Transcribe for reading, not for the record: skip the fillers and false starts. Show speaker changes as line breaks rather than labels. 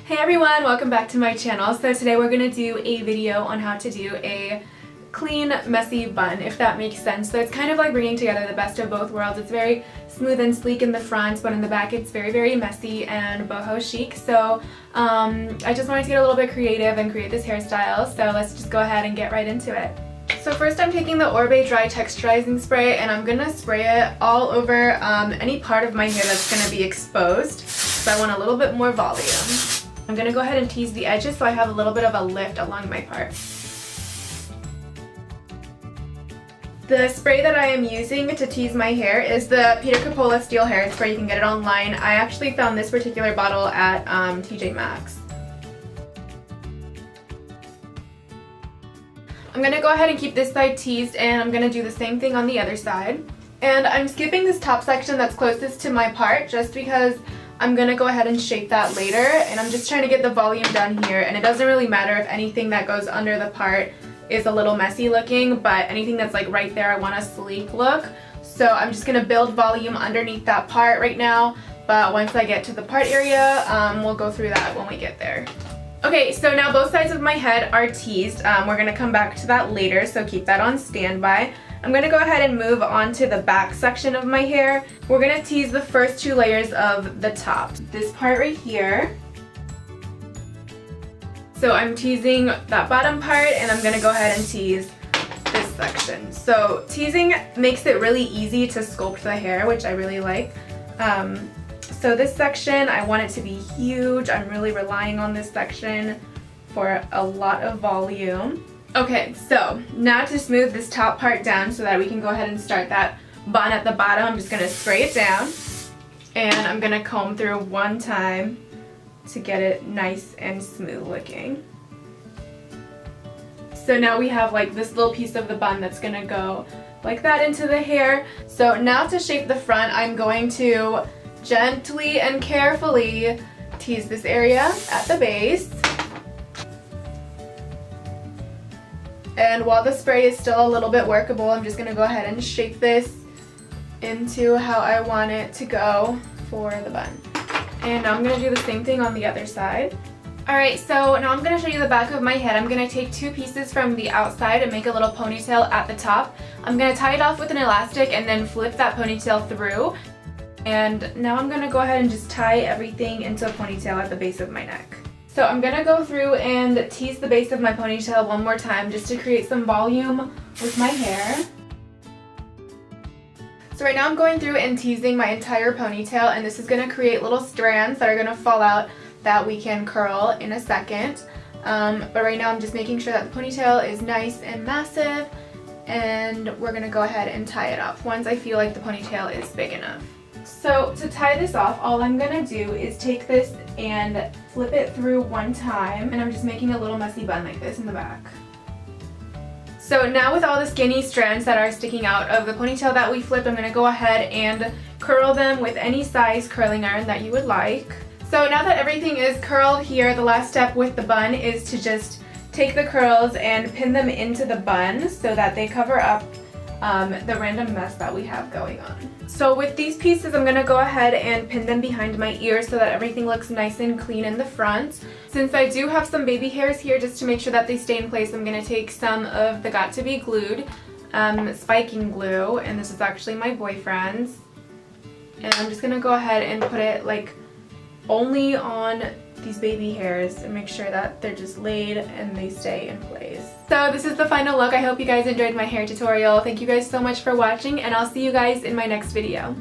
Hey everyone, welcome back to my channel. So today we're going to do a video on how to do a clean, messy bun, if that makes sense. So it's kind of like bringing together the best of both worlds. It's very smooth and sleek in the front, but in the back it's very, very messy and boho chic. So I just wanted to get a little bit creative and create this hairstyle. So let's just go ahead and get right into it. So first I'm taking the Orbe Dry Texturizing Spray and I'm going to spray it all over any part of my hair that's going to be exposed. So I want a little bit more volume. I'm going to go ahead and tease the edges so I have a little bit of a lift along my part. The spray that I am using to tease my hair is the Peter Coppola Steel Hair Spray. You can get it online. I actually found this particular bottle at TJ Maxx. I'm going to go ahead and keep this side teased, and I'm going to do the same thing on the other side. And I'm skipping this top section that's closest to my part just because I'm going to go ahead and shape that later, and I'm just trying to get the volume done here, and it doesn't really matter if anything that goes under the part is a little messy looking, but anything that's like right there I want a sleek look. So I'm just going to build volume underneath that part right now, but once I get to the part area, we'll go through that when we get there. Okay, so now both sides of my head are teased. We're going to come back to that later, so keep that on standby. I'm going to go ahead and move on to the back section of my hair. We're going to tease the first two layers of the top. This part right here. So I'm teasing that bottom part, and I'm going to go ahead and tease this section. So teasing makes it really easy to sculpt the hair, which I really like. So this section, I want it to be huge. I'm really relying on this section for a lot of volume. Okay, so now to smooth this top part down so that we can go ahead and start that bun at the bottom, I'm just going to spray it down, and I'm going to comb through one time to get it nice and smooth looking. So now we have like this little piece of the bun that's going to go like that into the hair. So now to shape the front, I'm going to gently and carefully tease this area at the base. And while the spray is still a little bit workable, I'm just going to go ahead and shape this into how I want it to go for the bun. And now I'm going to do the same thing on the other side. Alright, so now I'm going to show you the back of my head. I'm going to take two pieces from the outside and make a little ponytail at the top. I'm going to tie it off with an elastic and then flip that ponytail through. And now I'm going to go ahead and just tie everything into a ponytail at the base of my neck. So I'm going to go through and tease the base of my ponytail one more time just to create some volume with my hair. So right now I'm going through and teasing my entire ponytail, and this is going to create little strands that are going to fall out that we can curl in a second. But right now I'm just making sure that the ponytail is nice and massive, and we're going to go ahead and tie it off once I feel like the ponytail is big enough. So to tie this off, all I'm going to do is take this and flip it through one time, and I'm just making a little messy bun like this in the back. So now with all the skinny strands that are sticking out of the ponytail that we flipped, I'm going to go ahead and curl them with any size curling iron that you would like. So now that everything is curled here, the last step with the bun is to just take the curls and pin them into the bun so that they cover up the random mess that we have going on. So with these pieces, I'm going to go ahead and pin them behind my ears so that everything looks nice and clean in the front. Since I do have some baby hairs here, just to make sure that they stay in place, I'm going to take some of the Got To Be Glued spiking glue, and this is actually my boyfriend's. And I'm just going to go ahead and put it like only on these baby hairs and make sure that they're just laid and they stay in place. So this is the final look. I hope you guys enjoyed my hair tutorial. Thank you guys so much for watching, and I'll see you guys in my next video.